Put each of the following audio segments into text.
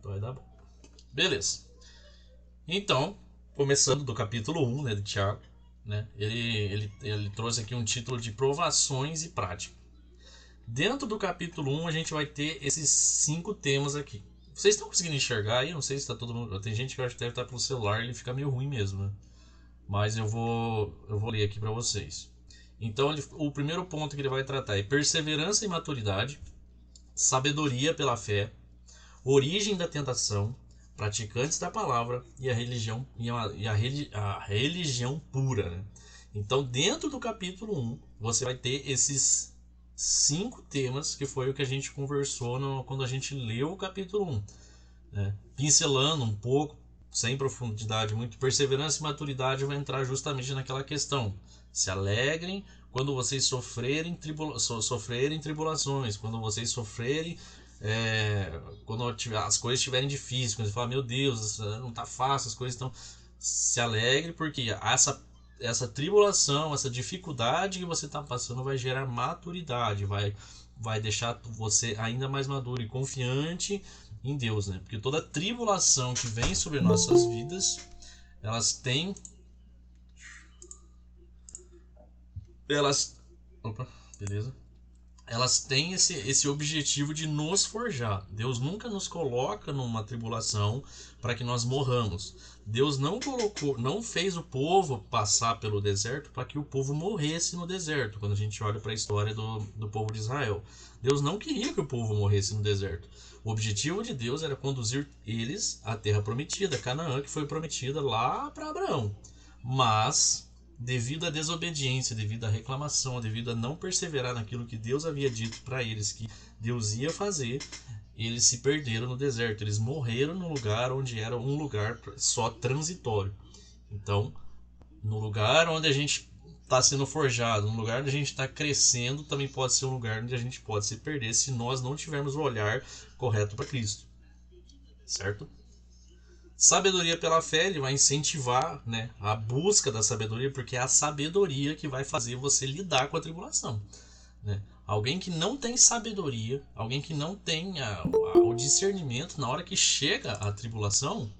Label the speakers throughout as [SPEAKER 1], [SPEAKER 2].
[SPEAKER 1] vai dar bom. Beleza. Então, começando do capítulo 1, né, de Tiago, né, ele trouxe aqui um título de provações e prática. Dentro do capítulo 1 a gente vai ter esses 5 temas aqui. Vocês estão conseguindo enxergar aí? Não sei se está todo mundo... Tem gente que eu acho que deve estar pelo celular e ele fica meio ruim mesmo, né? Mas eu vou ler aqui para vocês. Então o primeiro ponto que ele vai tratar é perseverança e maturidade, sabedoria pela fé, origem da tentação, praticantes da palavra e a religião a religião pura, né? Então dentro do capítulo 1 você vai ter esses 5 temas que foi o que a gente conversou quando a gente leu o capítulo 1, né? Pincelando um pouco, sem profundidade muito. Perseverança e maturidade vai entrar justamente naquela questão: se alegrem quando vocês sofrerem tribulações, quando vocês sofrerem quando as coisas estiverem difíceis, quando você fala, meu Deus, não está fácil, as coisas estão... Se alegre, porque essa tribulação, essa dificuldade que você está passando vai gerar maturidade, vai deixar você ainda mais maduro e confiante em Deus, né? Porque toda tribulação que vem sobre nossas vidas, elas têm... Opa, beleza. Elas têm esse objetivo de nos forjar. Deus nunca nos coloca numa tribulação para que nós morramos. Deus não fez o povo passar pelo deserto para que o povo morresse no deserto. Quando a gente olha para a história do povo de Israel, Deus não queria que o povo morresse no deserto. O objetivo de Deus era conduzir eles à terra prometida, Canaã, que foi prometida lá para Abraão. Mas devido à desobediência, devido à reclamação, devido a não perseverar naquilo que Deus havia dito para eles que Deus ia fazer, eles se perderam no deserto. Eles morreram no lugar onde era um lugar só transitório. Então, no lugar onde a gente está sendo forjado, no lugar onde a gente está crescendo, também pode ser um lugar onde a gente pode se perder se nós não tivermos o olhar correto para Cristo. Certo? Sabedoria pela fé, ele vai incentivar, né, a busca da sabedoria, porque é a sabedoria que vai fazer você lidar com a tribulação, né? Alguém que não tem sabedoria, alguém que não tem o discernimento, na hora que chega a tribulação,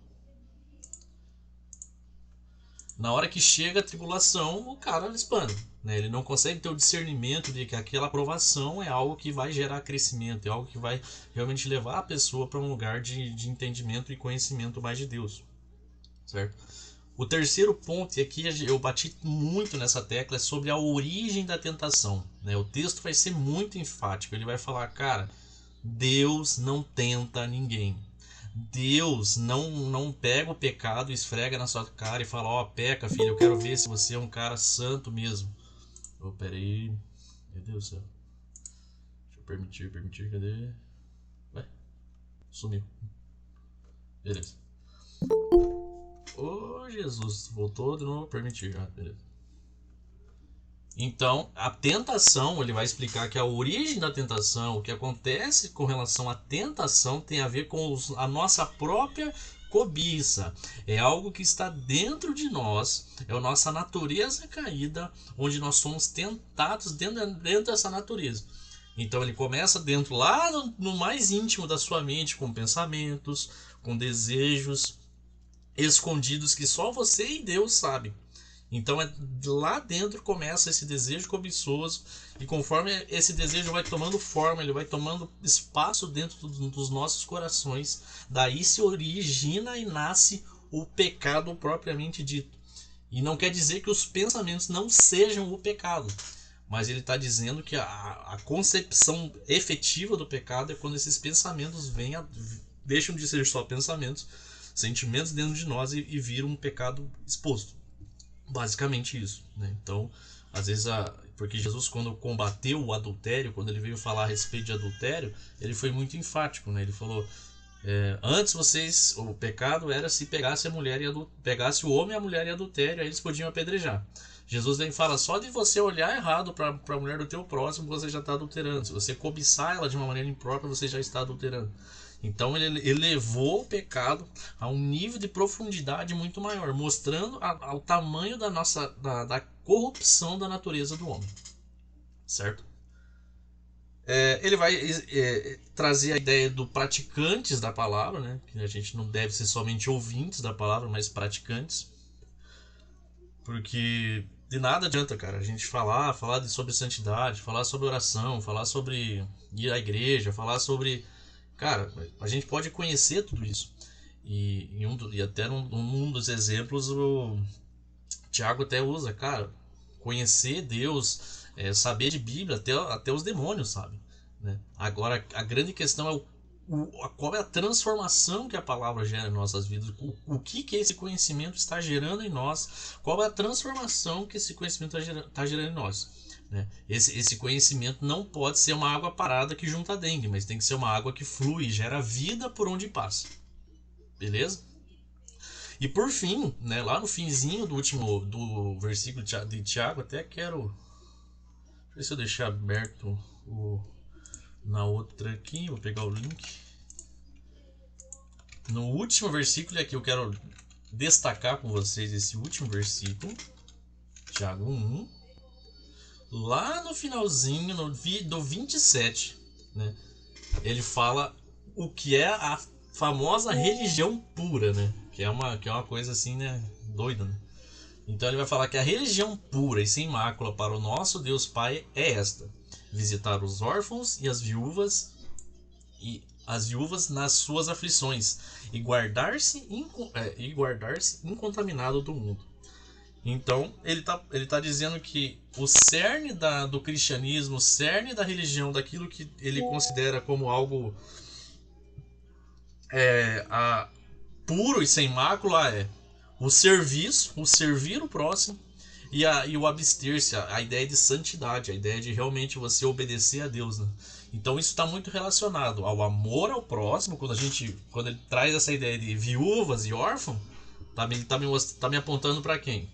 [SPEAKER 1] o cara espana, né? Ele não consegue ter o discernimento de que aquela aprovação é algo que vai gerar crescimento, é algo que vai realmente levar a pessoa para um lugar de entendimento e conhecimento mais de Deus, certo? O terceiro ponto, e aqui eu bati muito nessa tecla, é sobre a origem da tentação, né? O texto vai ser muito enfático, ele vai falar, cara, Deus não tenta ninguém. Deus não pega o pecado, esfrega na sua cara e fala, ó, peca, filho, eu quero ver se você é um cara santo mesmo. Oh, peraí, meu Deus do céu. Deixa eu permitir, cadê? Ué, sumiu. Beleza. Oh, Jesus, voltou de novo, permitir. Ah, beleza. Então, a tentação, ele vai explicar que a origem da tentação, o que acontece com relação à tentação, tem a ver com a nossa própria cobiça. É algo que está dentro de nós, é a nossa natureza caída, onde nós somos tentados dentro dessa natureza. Então ele começa dentro, lá no mais íntimo da sua mente, com pensamentos, com desejos escondidos que só você e Deus sabem. Então lá dentro começa esse desejo cobiçoso, e conforme esse desejo vai tomando forma, ele vai tomando espaço dentro dos nossos corações, daí se origina e nasce o pecado propriamente dito. E não quer dizer que os pensamentos não sejam o pecado, mas ele está dizendo que a concepção efetiva do pecado é quando esses pensamentos deixam de ser só pensamentos, sentimentos dentro de nós e viram um pecado exposto. Basicamente isso, né? Então, às vezes, porque Jesus, quando combateu o adultério, quando ele veio falar a respeito de adultério, ele foi muito enfático, né? Ele falou, antes o pecado era se pegasse pegasse o homem e a mulher em adultério, aí eles podiam apedrejar. Jesus vem e fala, só de você olhar errado para a mulher do teu próximo, você já está adulterando. Se você cobiçar ela de uma maneira imprópria, você já está adulterando. Então ele elevou o pecado a um nível de profundidade muito maior, mostrando o tamanho da corrupção da natureza do homem, certo? Ele vai trazer a ideia do praticantes da palavra, né? Que a gente não deve ser somente ouvintes da palavra, mas praticantes. Porque de nada adianta, cara, a gente falar sobre santidade, falar sobre oração, falar sobre ir à igreja, falar sobre... Cara, a gente pode conhecer tudo isso. E até num dos exemplos, o Tiago até usa, cara, conhecer Deus, saber de Bíblia, até os demônios sabem. Né? Agora, a grande questão é qual é a transformação que a palavra gera em nossas vidas, o que esse conhecimento está gerando em nós, qual é a transformação que esse conhecimento está gerando em nós. Né? Esse conhecimento não pode ser uma água parada que junta dengue, mas tem que ser uma água que flui, gera vida por onde passa. Beleza? E por fim, né, lá no finzinho do versículo de Tiago, até quero... Deixa eu ver se eu deixar aberto na outra aqui, vou pegar o link. No último versículo, aqui eu quero destacar com vocês esse último versículo, Tiago 1, lá no finalzinho, do 27, né, ele fala o que é a famosa religião pura, né, que é uma coisa assim, né, doida, né? Então ele vai falar que a religião pura e sem mácula para o nosso Deus Pai é esta: visitar os órfãos e as viúvas nas suas aflições e guardar-se incontaminado do mundo. Então ele tá dizendo que o cerne do cristianismo, o cerne da religião, daquilo que ele considera como algo puro e sem mácula, é o serviço, o servir o próximo e o abster-se, a ideia de santidade, a ideia de realmente você obedecer a Deus. Né? Então isso está muito relacionado ao amor ao próximo. Quando ele traz essa ideia de viúvas e órfãos, tá me apontando para quem?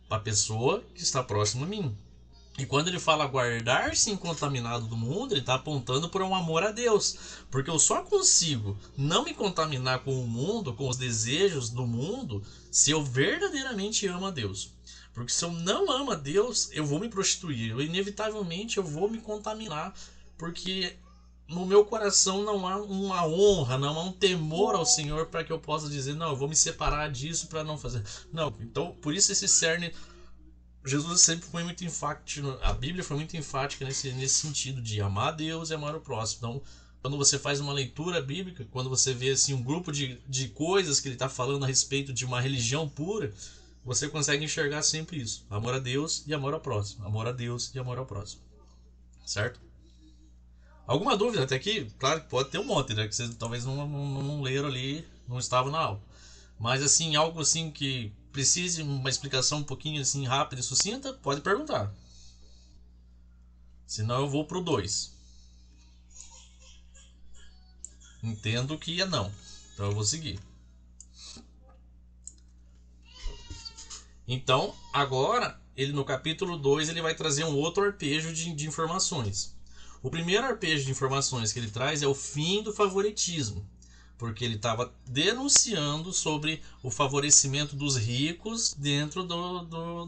[SPEAKER 1] Para a pessoa que está próxima a mim. E quando ele fala guardar-se incontaminado do mundo, ele está apontando por um amor a Deus. Porque eu só consigo não me contaminar com o mundo, com os desejos do mundo, se eu verdadeiramente amo a Deus. Porque se eu não amo a Deus, eu vou me prostituir. Inevitavelmente eu vou me contaminar. Porque no meu coração não há uma honra, não há um temor ao Senhor para que eu possa dizer, não, eu vou me separar disso para não fazer. Não, então por isso esse cerne... Jesus sempre foi muito enfático, a Bíblia foi muito enfática nesse sentido de amar a Deus e amar o próximo. Então, quando você faz uma leitura bíblica, quando você vê assim, um grupo de coisas que ele está falando a respeito de uma religião pura, você consegue enxergar sempre isso: amor a Deus e amor ao próximo, amor a Deus e amor ao próximo. Certo? Alguma dúvida até aqui? Claro que pode ter um monte, né? Que vocês talvez não leram ali, não estavam na aula. Mas assim, algo assim que precise uma explicação um pouquinho assim rápida e sucinta, pode perguntar. Senão eu vou pro 2. Entendo que é não. Então eu vou seguir. Então, agora, ele no capítulo 2, ele vai trazer um outro arpejo de informações. O primeiro arpejo de informações que ele traz é o fim do favoritismo. Porque ele estava denunciando sobre o favorecimento dos ricos dentro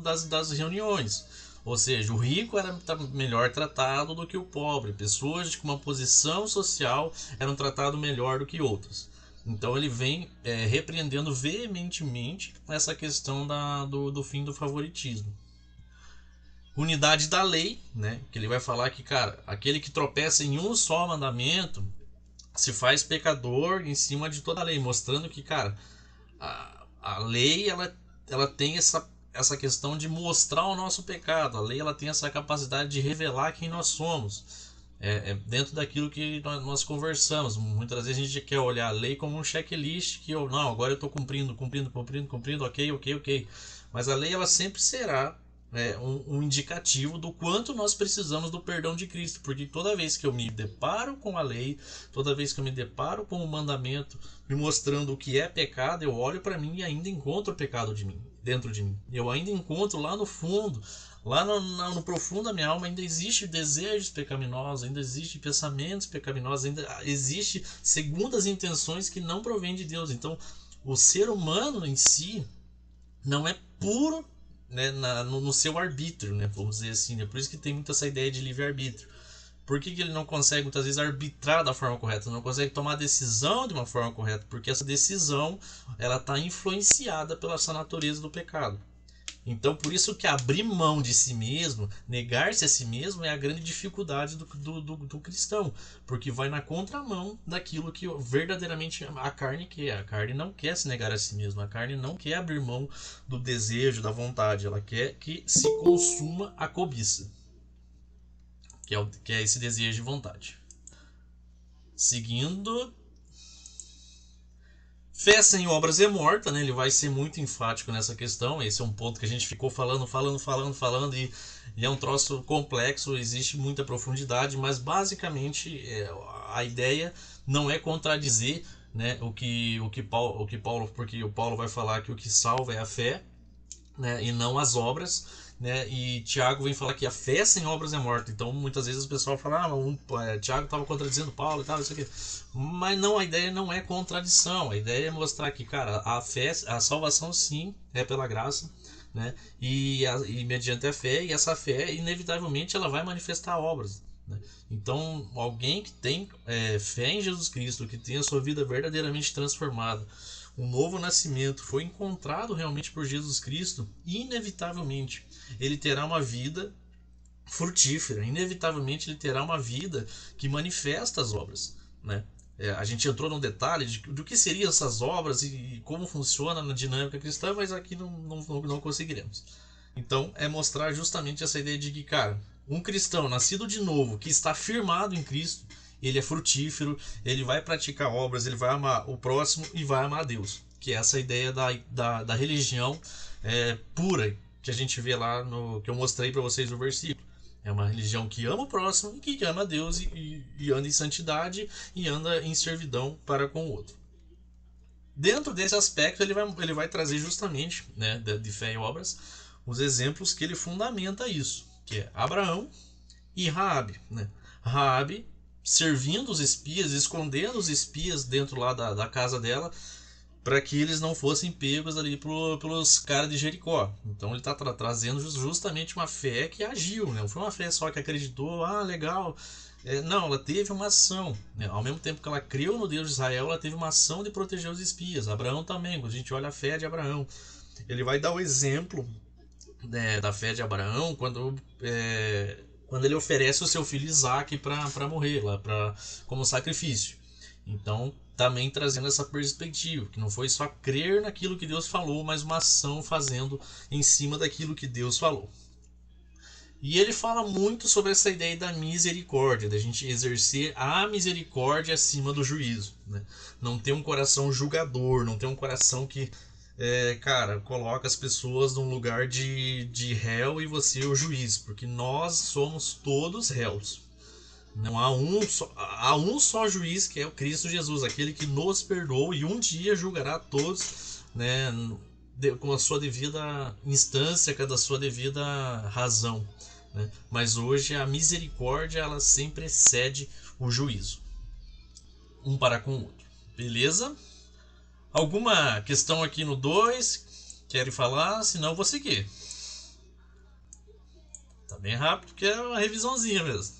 [SPEAKER 1] das reuniões. Ou seja, o rico era melhor tratado do que o pobre. Pessoas com uma posição social eram tratadas melhor do que outras. Então ele vem repreendendo veementemente essa questão do fim do favoritismo. Unidade da lei, né? Que ele vai falar que, cara, aquele que tropeça em um só mandamento se faz pecador em cima de toda a lei, mostrando que, cara, a lei ela tem essa questão de mostrar o nosso pecado. A lei ela tem essa capacidade de revelar quem nós somos. Dentro daquilo que nós conversamos. Muitas vezes a gente quer olhar a lei como um checklist que não, agora eu estou cumprindo, ok. Mas a lei ela sempre será um indicativo do quanto nós precisamos do perdão de Cristo, porque toda vez que eu me deparo com a lei, toda vez que eu me deparo com o mandamento me mostrando o que é pecado, eu olho para mim e ainda encontro o pecado dentro de mim. Eu ainda encontro lá no fundo, lá no profundo da minha alma, ainda existe desejos pecaminosos, ainda existe pensamentos pecaminosos, ainda existe segundas intenções que não provêm de Deus. Então o ser humano em si não é puro, né, no seu arbítrio, né, vamos dizer assim, né? Por isso que tem muito essa ideia de livre-arbítrio, Por que ele não consegue, muitas vezes, arbitrar da forma correta? Não consegue tomar a decisão de uma forma correta? Porque essa decisão ela está influenciada pela essa natureza do pecado. Então, por isso que abrir mão de si mesmo, negar-se a si mesmo, é a grande dificuldade do cristão. Porque vai na contramão daquilo que verdadeiramente a carne quer. A carne não quer se negar a si mesma. A carne não quer abrir mão do desejo, da vontade. Ela quer que se consuma a cobiça. Que é esse desejo e vontade. Seguindo... Fé sem obras é morta, né? Ele vai ser muito enfático nessa questão. Esse é um ponto que a gente ficou falando e é um troço complexo, existe muita profundidade, mas basicamente a ideia não é contradizer, né, Paulo, porque o Paulo vai falar que o que salva é a fé, né, e não as obras, né? E Tiago vem falar que a fé sem obras é morta. Então muitas vezes o pessoal fala, Tiago estava contradizendo Paulo e tal, isso aqui. Mas não, a ideia não é contradição. A ideia é mostrar que, cara, a fé, a salvação sim é pela graça, né? E mediante a fé, e essa fé inevitavelmente ela vai manifestar obras, né? Então alguém que tem fé em Jesus Cristo, que tem a sua vida verdadeiramente transformada, um novo nascimento, foi encontrado realmente por Jesus Cristo, inevitavelmente ele terá uma vida frutífera, inevitavelmente ele terá uma vida que manifesta as obras, né? A gente entrou num detalhe do que seriam essas obras e como funciona na dinâmica cristã, mas aqui não conseguiremos. Então é mostrar justamente essa ideia de que, cara, um cristão nascido de novo, que está firmado em Cristo, ele é frutífero, ele vai praticar obras, ele vai amar o próximo e vai amar a Deus. Que é essa ideia da religião pura, que a gente vê lá no que eu mostrei para vocês no versículo. É uma religião que ama o próximo e que ama a Deus e anda em santidade e anda em servidão para com o outro. Dentro desse aspecto, ele vai trazer justamente, né, de fé e obras, os exemplos que ele fundamenta isso, que é Abraão e Raabe, né? Raabe servindo os espias, escondendo os espias dentro lá da casa dela, para que eles não fossem pegos ali pelos caras de Jericó. Então ele está trazendo justamente uma fé que agiu, né? Não foi uma fé só que acreditou, legal. Não, ela teve uma ação, né? Ao mesmo tempo que ela creu no Deus de Israel, ela teve uma ação de proteger os espias. Abraão também, quando a gente olha a fé de Abraão, ele vai dar o exemplo, né, da fé de Abraão quando ele oferece o seu filho Isaque para morrer, como sacrifício. Então, também trazendo essa perspectiva, que não foi só crer naquilo que Deus falou, mas uma ação fazendo em cima daquilo que Deus falou. E ele fala muito sobre essa ideia da misericórdia, da gente exercer a misericórdia acima do juízo, né? Não ter um coração julgador, não ter um coração que coloca as pessoas num lugar de réu e você é o juiz, porque nós somos todos réus. Não há um só juiz, que é o Cristo Jesus, aquele que nos perdoou e um dia julgará todos, né, com a sua devida instância, com a sua devida razão, né? Mas hoje a misericórdia ela sempre excede o juízo, um para com o outro. Beleza? Alguma questão aqui no 2? Querem falar? Senão eu vou seguir. Tá bem rápido, porque é uma revisãozinha mesmo.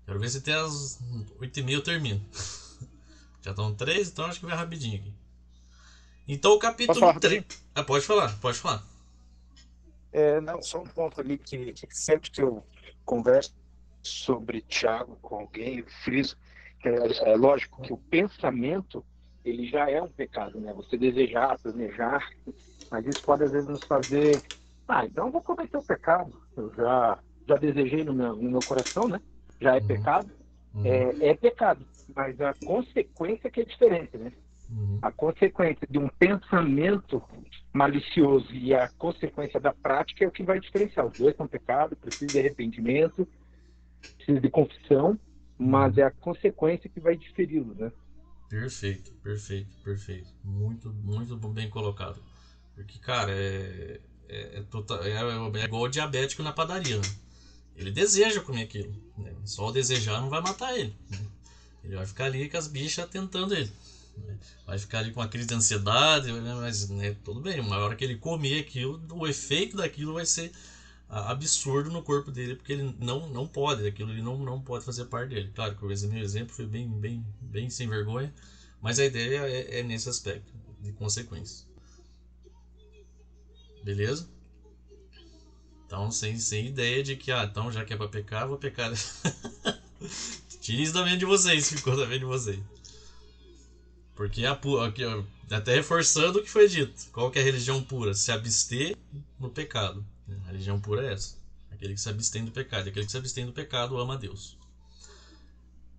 [SPEAKER 1] Quero ver se até as 8h30 eu termino. Já estão 3, então acho que vai rapidinho aqui. Então o capítulo 3. Pode falar.
[SPEAKER 2] Não, só um ponto ali que sempre que eu converso sobre Tiago com alguém, eu friso que é lógico que o pensamento ele já é um pecado, né? Você desejar, planejar, mas isso pode às vezes nos fazer, então eu vou cometer o pecado. Eu já desejei no meu coração, né? Já é pecado. É pecado, mas a consequência que é diferente, né? A consequência de um pensamento malicioso e a consequência da prática é o que vai diferenciar. Os dois são pecados, precisa de arrependimento, precisa de confissão, mas é a consequência que vai diferi-lo, né?
[SPEAKER 1] Perfeito. Muito, muito bem colocado. Porque, cara, é igual o diabético na padaria, né? Ele deseja comer aquilo, né? Só o desejar não vai matar ele, né? Ele vai ficar ali com as bichas tentando ele, né? Vai ficar ali com uma crise de ansiedade, né? Mas, né, tudo bem, uma hora que ele comer aquilo, o efeito daquilo vai ser absurdo no corpo dele, porque ele não pode, aquilo ele não pode fazer parte dele. Claro que o meu exemplo foi bem sem vergonha, mas a ideia é nesse aspecto de consequência. Beleza? Então, sem ideia de que, então já que é pra pecar, vou pecar. Tire isso da mente de vocês, ficou da mente de vocês. Porque aqui, até reforçando o que foi dito. Qual que é a religião pura? Se abster no pecado. A religião pura é essa. Aquele que se abstém do pecado. Aquele que se abstém do pecado ama a Deus.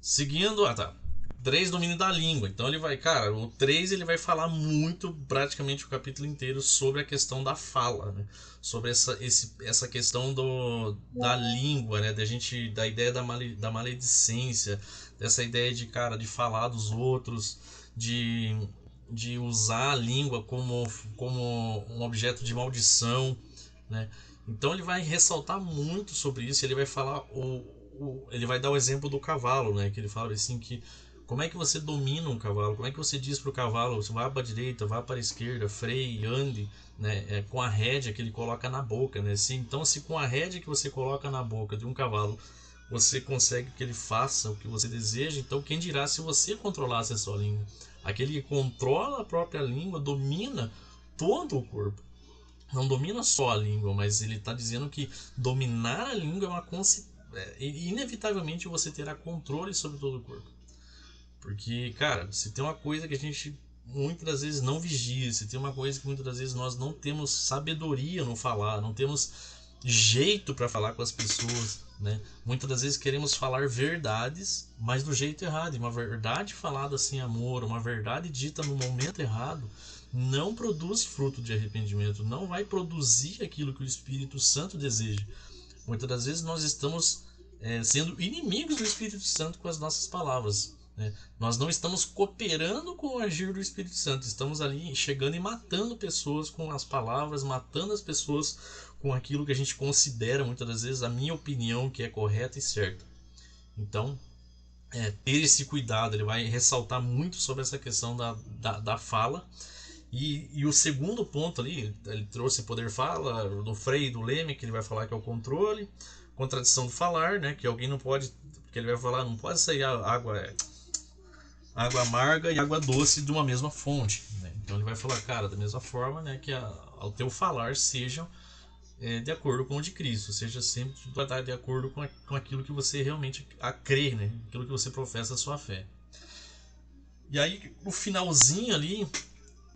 [SPEAKER 1] Seguindo, 3, domínio da língua. Então ele vai, cara, o 3 ele vai falar muito, praticamente o capítulo inteiro, sobre a questão da fala, né? Sobre essa questão da língua, né? Da ideia da maledicência, dessa ideia de, cara, de falar dos outros, de usar a língua como um objeto de maldição, né? Então ele vai ressaltar muito sobre isso. Ele vai falar ele vai dar o exemplo do cavalo, né? Que ele fala assim que como é que você domina um cavalo? Como é que você diz para o cavalo, você vai para a direita, vai para a esquerda, freie, ande, né? Com a rédea que ele coloca na boca, né? Então, se com a rédea que você coloca na boca de um cavalo você consegue que ele faça o que você deseja, então quem dirá se você controlasse a sua língua? Aquele que controla a própria língua domina todo o corpo. Não domina só a língua, mas ele está dizendo que dominar a língua é uma inevitavelmente você terá controle sobre todo o corpo. Porque, cara, se tem uma coisa que a gente muitas das vezes não vigia, se tem uma coisa que muitas das vezes nós não temos sabedoria no falar, não temos jeito para falar com as pessoas, né? Muitas das vezes queremos falar verdades, mas do jeito errado. E uma verdade falada sem amor, uma verdade dita no momento errado, não produz fruto de arrependimento, não vai produzir aquilo que o Espírito Santo deseja. Muitas das vezes nós estamos sendo inimigos do Espírito Santo com as nossas palavras. Nós não estamos cooperando com o agir do Espírito Santo, estamos ali chegando e matando pessoas com as palavras, matando as pessoas com aquilo que a gente considera muitas das vezes a minha opinião que é correta e certa. Então, ter esse cuidado, ele vai ressaltar muito sobre essa questão da fala. E o segundo ponto ali, ele trouxe poder fala, do Frei e do Leme, que ele vai falar que é o controle, contradição do falar, né, que alguém não pode, que ele vai falar, não pode sair água amarga e água doce de uma mesma fonte, né? Então ele vai falar, cara, da mesma forma, né, que ao teu falar sejam de acordo com o de Cristo, seja sempre de acordo com aquilo que você realmente crê, né, aquilo que você professa a sua fé. E aí, no finalzinho ali,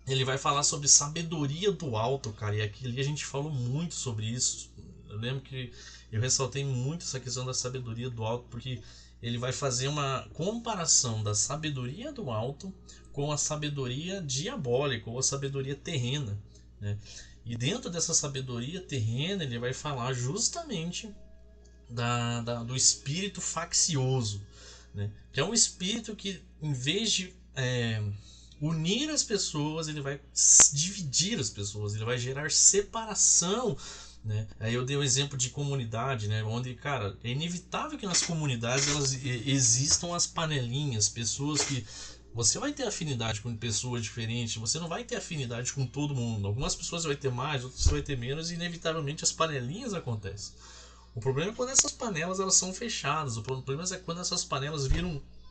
[SPEAKER 1] ele vai falar sobre sabedoria do alto, cara, e aqui ali a gente falou muito sobre isso. Eu lembro que eu ressaltei muito essa questão da sabedoria do alto, porque ele vai fazer uma comparação da sabedoria do alto com a sabedoria diabólica, ou a sabedoria terrena, né? E dentro dessa sabedoria terrena, ele vai falar justamente do espírito faccioso, né? Que é um espírito que, em vez de unir as pessoas, ele vai dividir as pessoas, ele vai gerar separação, né? Aí eu dei um exemplo de comunidade, né? Onde, cara, é inevitável que nas comunidades existam as panelinhas, pessoas que você vai ter afinidade com pessoas diferentes, você não vai ter afinidade com todo mundo. Algumas pessoas vai ter mais, outras vai ter menos, e inevitavelmente as panelinhas acontecem. O problema é quando essas panelas elas são fechadas, o problema é quando essas panelas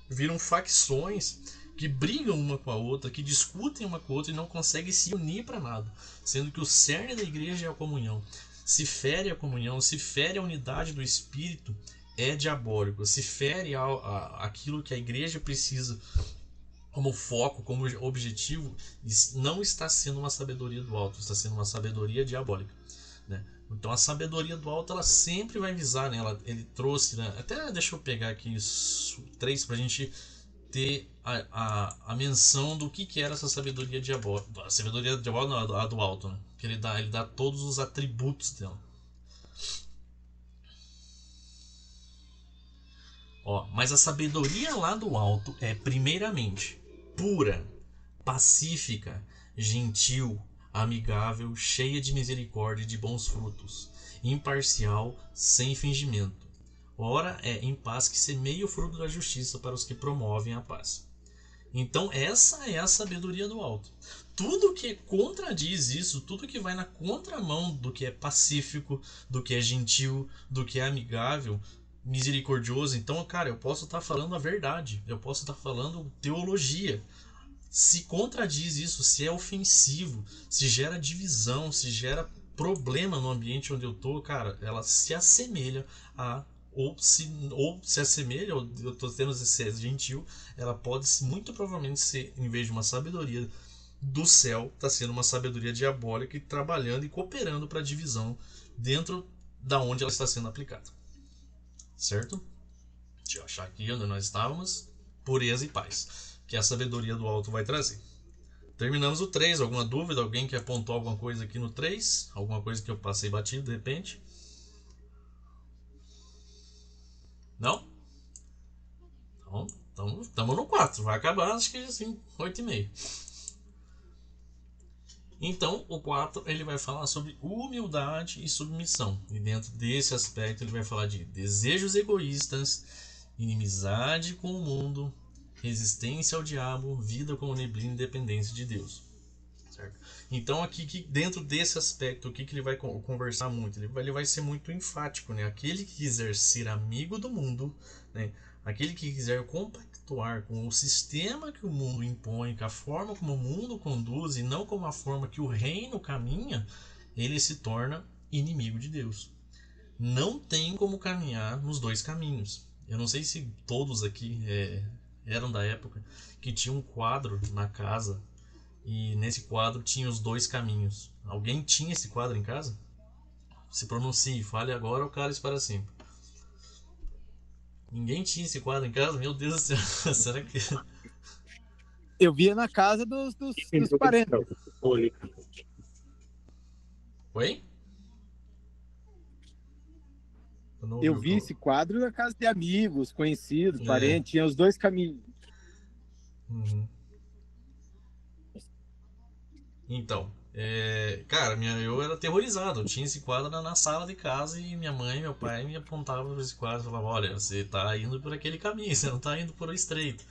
[SPEAKER 1] viram facções que brigam uma com a outra, que discutem uma com a outra e não conseguem se unir para nada, sendo que o cerne da igreja é a comunhão. Se fere a comunhão, se fere a unidade do Espírito, é diabólico. Se fere aquilo que a igreja precisa como foco, como objetivo, não está sendo uma sabedoria do alto, está sendo uma sabedoria diabólica, né? Então a sabedoria do alto ela sempre vai visar, né? Ele trouxe, né? Até deixa eu pegar aqui 3 para a gente ter a menção do que era essa sabedoria diabólica. A sabedoria diabólica não, a do alto, né? Que ele dá todos os atributos dela. Mas a sabedoria lá do alto é primeiramente pura, pacífica, gentil, amigável, cheia de misericórdia e de bons frutos, imparcial, sem fingimento. Ora é em paz que semeia o fruto da justiça para os que promovem a paz. Então essa é a sabedoria do alto. tudo que contradiz isso, tudo que vai na contramão do que é pacífico, do que é gentil, do que é amigável, misericordioso. Então, cara, eu posso estar falando a verdade, eu posso estar falando teologia. Se contradiz isso, se é ofensivo, se gera divisão, se gera problema no ambiente onde eu tô, cara, ela se assemelha a ou se assemelha, ou eu tô tendo esse gentil, ela pode muito provavelmente ser, em vez de uma sabedoria do céu, está sendo uma sabedoria diabólica e trabalhando e cooperando para a divisão dentro da onde ela está sendo aplicada. Certo? Deixa eu achar aqui onde nós estávamos. Pureza e paz, que a sabedoria do alto vai trazer. Terminamos o 3. Alguma dúvida? Alguém que apontou alguma coisa aqui no 3? Alguma coisa que eu passei batido de repente? Não? Então, estamos no 4. Vai acabar, acho que assim, 8h30. Então, o 4 ele vai falar sobre humildade e submissão. E dentro desse aspecto ele vai falar de desejos egoístas, inimizade com o mundo, resistência ao diabo, vida como neblina e dependência de Deus. Certo? Então, aqui dentro desse aspecto, o que ele vai conversar muito? Ele vai ser muito enfático. Né? Aquele que quiser ser amigo do mundo, né? Aquele que quiser compactuar com o sistema que o mundo impõe, com a forma como o mundo conduz e não com a forma que o reino caminha, ele se torna inimigo de Deus. Não tem como caminhar nos dois caminhos. Eu não sei se todos aqui eram da época que tinha um quadro na casa e nesse quadro tinha os dois caminhos. Alguém tinha esse quadro em casa? Se pronuncie, fale agora ou cale-se para sempre. Ninguém tinha esse quadro em casa? Meu Deus do céu. Será que.
[SPEAKER 3] Eu via na casa dos parentes.
[SPEAKER 1] Oi?
[SPEAKER 3] Eu vi esse quadro na casa de amigos, conhecidos, parentes. Tinha os dois caminhos.
[SPEAKER 1] Uhum. Então, cara, eu era aterrorizado. Eu tinha esse quadro na sala de casa e minha mãe e meu pai me apontavam para esse quadro e falavam: olha, você tá indo por aquele caminho, você não tá indo por o estreito.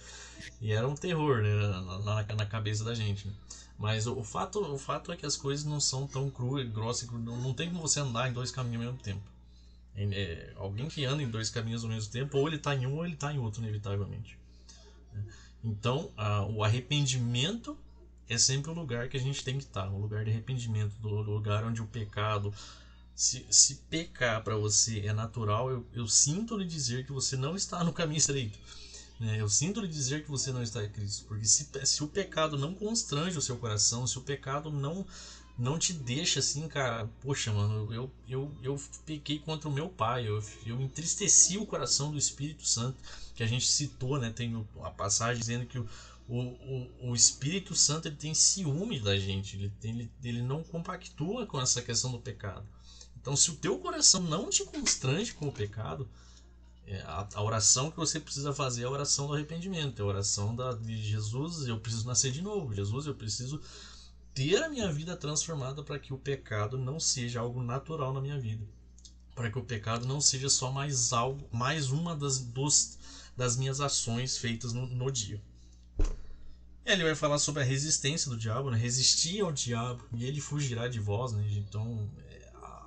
[SPEAKER 1] E era um terror, né, na cabeça da gente. Né? Mas o fato é que as coisas não são tão cruas, grossas, não tem como você andar em dois caminhos ao mesmo tempo. Alguém que anda em dois caminhos ao mesmo tempo, ou ele está em um ou ele está em outro, inevitavelmente. Então, o arrependimento é sempre o lugar que a gente tem que estar, o lugar de arrependimento, do lugar onde o pecado, se pecar para você é natural, eu sinto lhe dizer que você não está no caminho estreito. Eu sinto lhe dizer que você não está em Cristo, porque se o pecado não constrange o seu coração, se o pecado não te deixa assim, cara, poxa, mano, eu pequei contra o meu pai, eu entristeci o coração do Espírito Santo, que a gente citou, né? Tem a passagem dizendo que o Espírito Santo ele tem ciúme da gente, ele não compactua com essa questão do pecado. Então, se o teu coração não te constrange com o pecado, a oração que você precisa fazer é a oração do arrependimento, é a oração de Jesus, eu preciso nascer de novo, Jesus, eu preciso ter a minha vida transformada para que o pecado não seja algo natural na minha vida, para que o pecado não seja só mais uma das minhas ações feitas no dia. Ele vai falar sobre a resistência do diabo, né? Resistir ao diabo e ele fugirá de vós, né? Então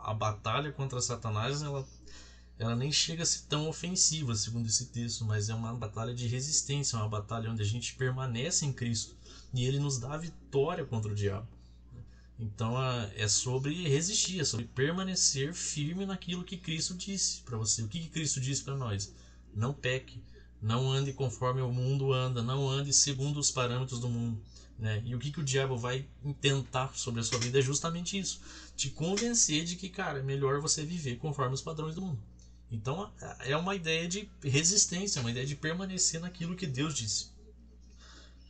[SPEAKER 1] a batalha contra Satanás ela nem chega a ser tão ofensiva, segundo esse texto, mas é uma batalha de resistência, uma batalha onde a gente permanece em Cristo e ele nos dá vitória contra o diabo. Então é sobre resistir, é sobre permanecer firme naquilo que Cristo disse para você. O que Cristo disse para nós? Não peque, não ande conforme o mundo anda, não ande segundo os parâmetros do mundo. Né? E o que o diabo vai tentar sobre a sua vida é justamente isso: te convencer de que, cara, é melhor você viver conforme os padrões do mundo. Então é uma ideia de resistência, uma ideia de permanecer naquilo que Deus disse.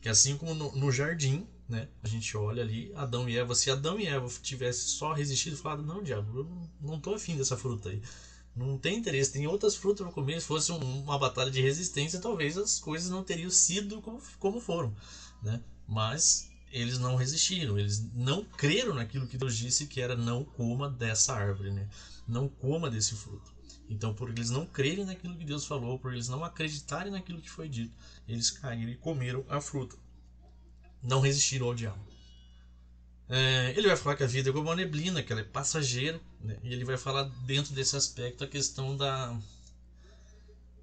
[SPEAKER 1] Que assim como no jardim, né, a gente olha ali, Adão e Eva, se Adão e Eva tivessem só resistido e falado: não, diabo, eu não tô afim dessa fruta aí, não tem interesse, tem outras frutas para comer. Se fosse uma batalha de resistência, talvez as coisas não teriam sido como foram, né? Mas eles não resistiram, eles não creram naquilo que Deus disse, que era: não coma dessa árvore, né? Não coma desse fruto. Então, por eles não crerem naquilo que Deus falou, por eles não acreditarem naquilo que foi dito, eles caíram e comeram a fruta. Não resistiram ao diabo. Ele vai falar que a vida é como uma neblina, que ela é passageira, né? E ele vai falar dentro desse aspecto a questão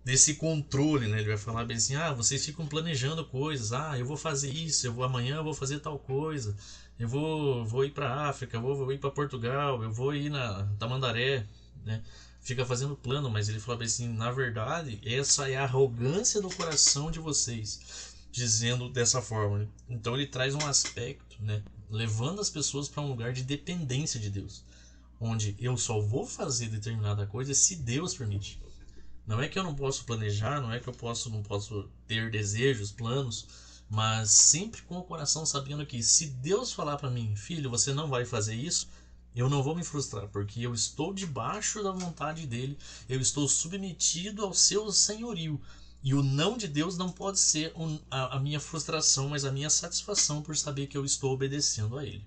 [SPEAKER 1] desse controle, né? Ele vai falar bem assim, vocês ficam planejando coisas, eu vou fazer isso, amanhã eu vou fazer tal coisa, eu vou ir para África, vou ir para Portugal, eu vou ir na Tamandaré, né? Fica fazendo plano, mas ele fala bem assim, na verdade, essa é a arrogância do coração de vocês, dizendo dessa forma, né? Então ele traz um aspecto, né? Levando as pessoas para um lugar de dependência de Deus, onde eu só vou fazer determinada coisa se Deus permite. Não é que eu não posso planejar, não é que eu não posso ter desejos, planos, mas sempre com o coração sabendo que se Deus falar para mim, filho, você não vai fazer isso, eu não vou me frustrar, porque eu estou debaixo da vontade dele, eu estou submetido ao seu senhorio. E o não de Deus não pode ser a minha frustração, mas a minha satisfação por saber que eu estou obedecendo a ele.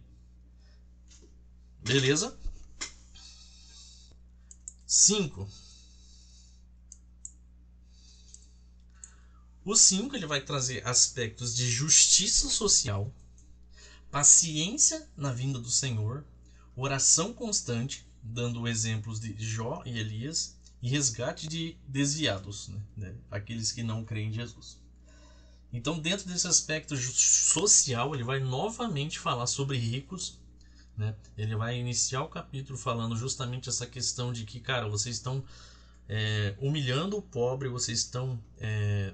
[SPEAKER 1] Beleza? 5. O 5 ele vai trazer aspectos de justiça social, paciência na vinda do Senhor, oração constante, dando exemplos de Jó e Elias, e resgate de desviados, né? Aqueles que não creem em Jesus. Então, dentro desse aspecto social, ele vai novamente falar sobre ricos, né? Ele vai iniciar o capítulo falando justamente essa questão de que, cara, vocês estão humilhando o pobre, vocês estão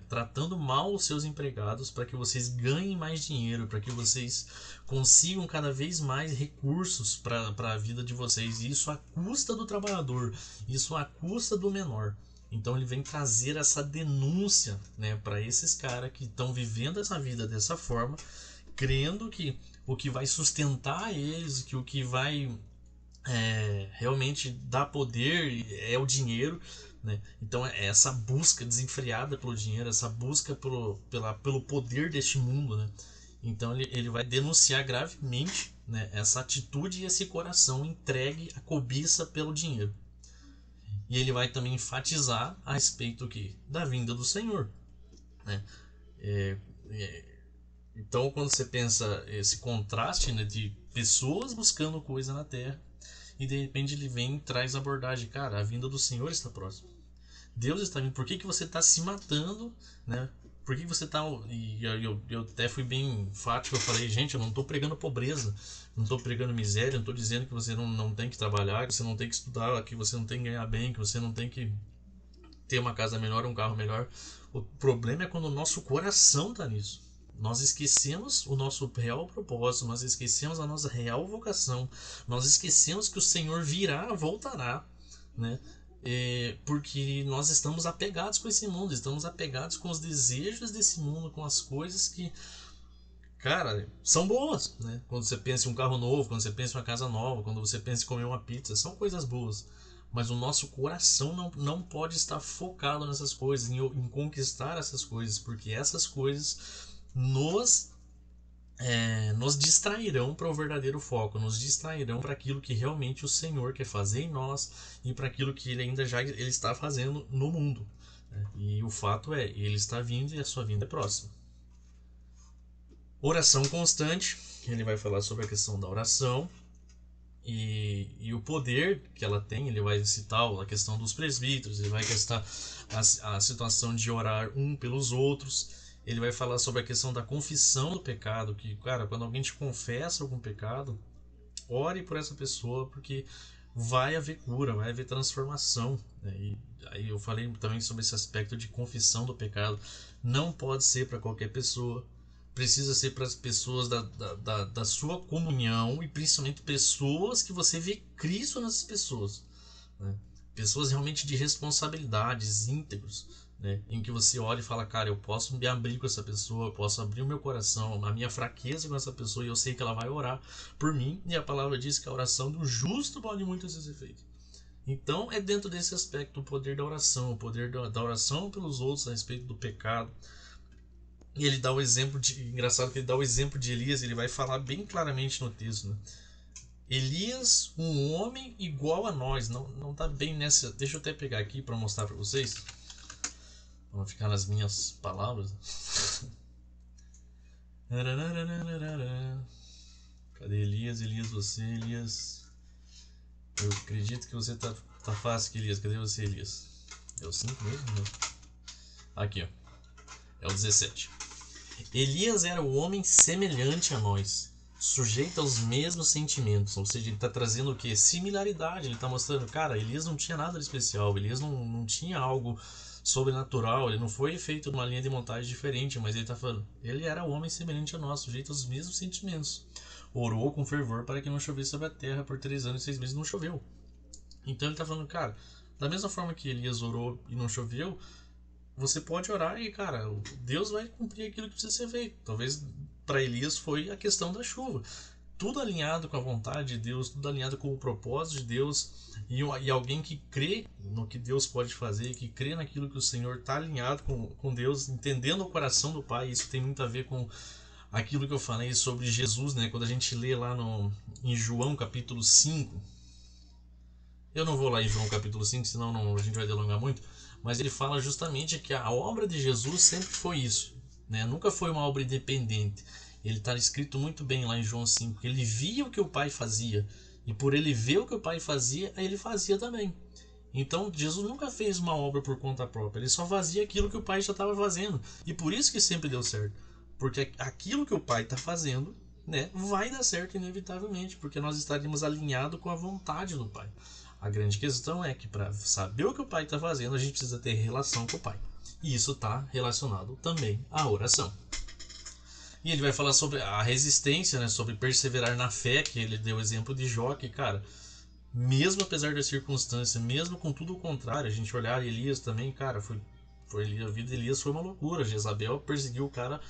[SPEAKER 1] tratando mal os seus empregados para que vocês ganhem mais dinheiro, para que vocês consigam cada vez mais recursos para a vida de vocês, e isso à custa do trabalhador, isso à custa do menor. Então ele vem trazer essa denúncia, né, para esses caras que estão vivendo essa vida dessa forma, crendo que o que vai sustentar eles, que o que vai realmente dá poder é o dinheiro, né? Então é essa busca desenfreada pelo dinheiro, essa busca pelo poder deste mundo, né? Então ele vai denunciar gravemente, né, essa atitude e esse coração entregue à cobiça pelo dinheiro. E ele vai também enfatizar a respeito da vinda do Senhor, né? Então quando você pensa esse contraste, né, de pessoas buscando coisa na terra, e de repente ele vem e traz a abordagem, cara, a vinda do Senhor está próxima. Deus está vindo. Por que você está se matando, né? Por que você está... E eu até fui bem enfático, eu falei, gente, eu não estou pregando pobreza, não estou pregando miséria, não estou dizendo que você não tem que trabalhar, que você não tem que estudar, que você não tem que ganhar bem, que você não tem que ter uma casa melhor, um carro melhor. O problema é quando o nosso coração está nisso. Nós esquecemos o nosso real propósito, nós esquecemos a nossa real vocação, nós esquecemos que o Senhor virá, voltará, né? Porque nós estamos apegados com esse mundo, estamos apegados com os desejos desse mundo, com as coisas que, cara, são boas, né? Quando você pensa em um carro novo, quando você pensa em uma casa nova, quando você pensa em comer uma pizza, são coisas boas. Mas o nosso coração não pode estar focado nessas coisas, em conquistar essas coisas, porque essas coisas nos distrairão para o verdadeiro foco, nos distrairão para aquilo que realmente o Senhor quer fazer em nós e para aquilo que ele ele está fazendo no mundo, né? E o fato é, ele está vindo e a sua vinda é próxima. Oração constante, ele vai falar sobre a questão da oração e o poder que ela tem. Ele vai citar a questão dos presbíteros, ele vai citar a situação de orar um pelos outros. Ele vai falar sobre a questão da confissão do pecado, que, cara, quando alguém te confessa algum pecado, ore por essa pessoa, porque vai haver cura, vai haver transformação, né? E aí eu falei também sobre esse aspecto de confissão do pecado. Não pode ser para qualquer pessoa, precisa ser para as pessoas da sua comunhão, e principalmente pessoas que você vê Cristo nessas pessoas, né? Pessoas realmente de responsabilidades, íntegros, né? Em que você olha e fala, cara, eu posso me abrir com essa pessoa, eu posso abrir o meu coração, a minha fraqueza com essa pessoa, e eu sei que ela vai orar por mim, e a palavra diz que a oração do justo pode muito ser feita. Então é dentro desse aspecto o poder da oração, o poder da oração pelos outros a respeito do pecado. E ele dá o exemplo engraçado que ele dá o exemplo de Elias, ele vai falar bem claramente no texto, né? Elias, um homem igual a nós, não tá bem nessa. Deixa eu até pegar aqui para mostrar para vocês. Vamos ficar nas minhas palavras. Cadê Elias? Elias, você, Elias. Eu acredito que você tá fácil, Elias. Cadê você, Elias? É o 5 mesmo? Aqui, ó. É o 17. Elias era o homem semelhante a nós, sujeito aos mesmos sentimentos. Ou seja, ele está trazendo o que? Similaridade. Ele está mostrando, cara, Elias não tinha nada de especial. Elias não tinha algo sobrenatural. Ele não foi feito numa linha de montagem diferente. Mas ele está falando, ele era o homem semelhante a nós, sujeito aos mesmos sentimentos. Orou com fervor para que não chovesse sobre a terra. Por 3 anos e 6 meses não choveu. Então ele está falando, cara, da mesma forma que Elias orou e não choveu, você pode orar e, cara, Deus vai cumprir aquilo que precisa ser feito. Talvez para Elias foi a questão da chuva. Tudo alinhado com a vontade de Deus, tudo alinhado com o propósito de Deus. E alguém que crê no que Deus pode fazer, que crê naquilo que o Senhor está alinhado com Deus, entendendo o coração do Pai. Isso tem muito a ver com aquilo que eu falei sobre Jesus, né? Quando a gente lê lá em João capítulo 5. Eu não vou lá em João capítulo 5, senão a gente vai delongar muito. Mas ele fala justamente que a obra de Jesus sempre foi isso, né? Nunca foi uma obra independente. Ele está escrito muito bem lá em João 5. Ele via o que o Pai fazia. E por ele ver o que o Pai fazia, ele fazia também. Então Jesus nunca fez uma obra por conta própria. Ele só fazia aquilo que o Pai já estava fazendo. E por isso que sempre deu certo. Porque aquilo que o Pai está fazendo, né, vai dar certo inevitavelmente. Porque nós estaríamos alinhados com a vontade do Pai. A grande questão é que para saber o que o Pai está fazendo, a gente precisa ter relação com o Pai. E isso está relacionado também à oração. E ele vai falar sobre a resistência, né, sobre perseverar na fé, que ele deu o exemplo de Jó, que, cara, mesmo apesar das circunstâncias, mesmo com tudo o contrário, a gente olhar Elias também, cara, a vida de Elias foi uma loucura. Jezabel perseguiu o cara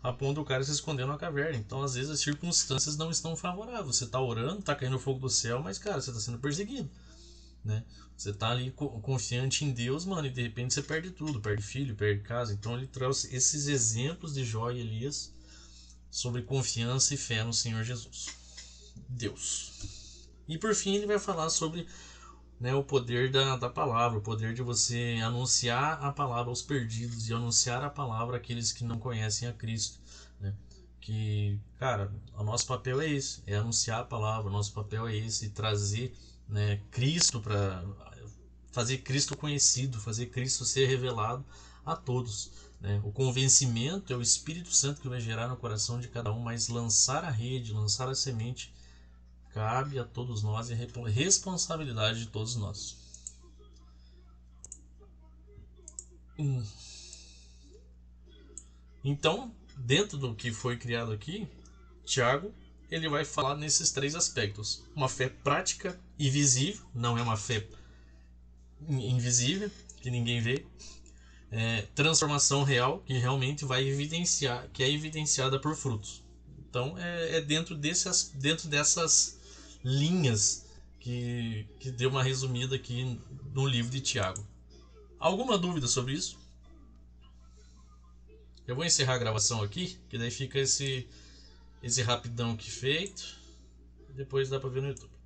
[SPEAKER 1] a ponto do cara se esconder na caverna. Então, às vezes, as circunstâncias não estão favoráveis. Você está orando, está caindo fogo do céu, mas, cara, você está sendo perseguido. Né? Você tá ali confiante em Deus, mano, e de repente você perde tudo, perde filho, perde casa. Então ele trouxe esses exemplos de Jó e Elias sobre confiança e fé no Senhor Jesus, Deus. E por fim ele vai falar sobre, né, o poder da palavra, o poder de você anunciar a palavra aos perdidos e anunciar a palavra àqueles que não conhecem a Cristo, né? Que, cara, o nosso papel é esse, é anunciar a palavra. O nosso papel é esse, trazer, né, Cristo, para fazer Cristo conhecido, fazer Cristo ser revelado a todos, né? O convencimento é o Espírito Santo que vai gerar no coração de cada um, mas lançar a rede, lançar a semente, cabe a todos nós e é responsabilidade de todos nós. Então, dentro do que foi criado aqui, Tiago, ele vai falar nesses 3 aspectos. Uma fé prática e visível, não é uma fé invisível, que ninguém vê. Transformação real, que realmente vai evidenciar, que é evidenciada por frutos. Então é dentro dessas linhas que deu uma resumida aqui no livro de Tiago. Alguma dúvida sobre isso? Eu vou encerrar a gravação aqui, que daí fica esse rapidão aqui feito. Depois dá para ver no YouTube.